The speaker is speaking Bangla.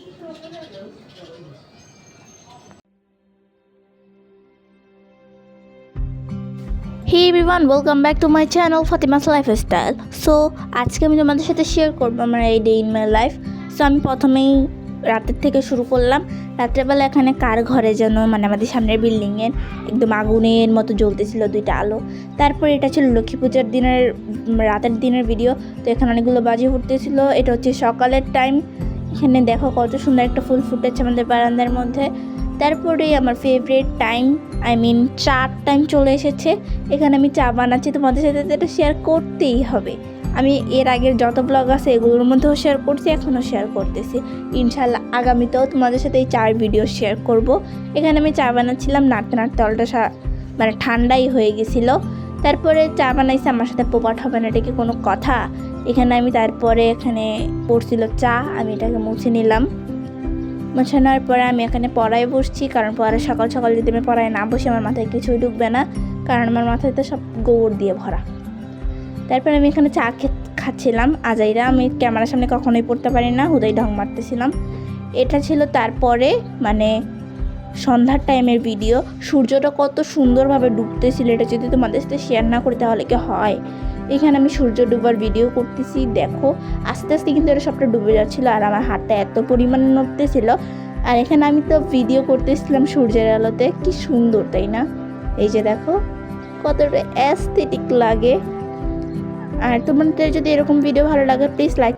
Hey everyone, welcome back to my channel Fatima's Lifestyle. So আজকে আমি তোমাদের সাথে শেয়ার করব আমার এই day in my life. So আমি প্রথমেই রাতের থেকে শুরু করলাম। রাত্রেবেলা এখানে কার ঘরে যেন আমাদের সামনের বিল্ডিংয়ের একদম আগুনের মতো জ্বলতেছিল দুইটা আলো। তারপর এটা ছিল লক্ষ্মী পূজার দিনের রাতের দিনের ভিডিও। তো এখানে অনেকগুলো বাজি ফুটতেছিল। এটা হচ্ছে সকালের টাইম। এখানে দেখো কত সুন্দর একটা ফুল ফুটেছে আমাদের বারান্দার মধ্যে। তারপরে আমার ফেভারিট টাইম চার টাইম চলে এসেছে। এখানে আমি চা বানাচ্ছি, তোমাদের সাথে এটা শেয়ার করতেই হবে। আমি এর আগের যত ব্লগ আছে এগুলোর মধ্যেও শেয়ার করছি, এখনও শেয়ার করতেছি। ইনশাল্লাহ আগামীতেও তোমাদের সাথে এই চার ভিডিও শেয়ার করব। এখানে আমি চা বানাচ্ছিলাম, নাড়তে নাড়তে অলটা ঠান্ডাই হয়ে গেছিলো। তারপরে চা বানাইছে, আমার সাথে পোপাট হবে না, এটা কি কোনো কথা? তারপরে এখানে পড়ছিল চা, আমি এটাকে মুছে নিলাম। মোছানোর পরে আমি এখানে পড়ায় বসছি, কারণ পরে সকাল সকাল যদি আমি পড়ায় না বসি আমার মাথায় কিছুই ঢুকবে না, কারণ আমার মাথায় তো সব গোবর দিয়ে ভরা। তারপরে আমি এখানে চা খাচ্ছিলাম আজাইরা। আমি ক্যামেরার সামনে কখনোই পড়তে পারি না, হুদাই ঢং মারতেছিলাম। এটা ছিল তারপরে সন্ধ্যার টাইমের ভিডিও। সূর্যটা কত সুন্দরভাবে ডুবতেছিল, এটা যদি তোমাদের সাথে শেয়ার না করি তাহলে কি হয়। এখানে আমি সূর্য ডুবার ভিডিও করতেছি, দেখো আস্তে আস্তে কিন্তু এটা সবটা ডুবে যাচ্ছিলো, আর আমার হাতটা এত পরিমাণে নড়তেছিল। আর এখানে আমি তো ভিডিও করতেছিলাম সূর্যের আলোতে, কি সুন্দর তাই না? এই যে দেখো কতটা অ্যাস্থেটিক লাগে। আর তোমাদের যদি এরকম ভিডিও ভালো লাগে প্লিজ লাইক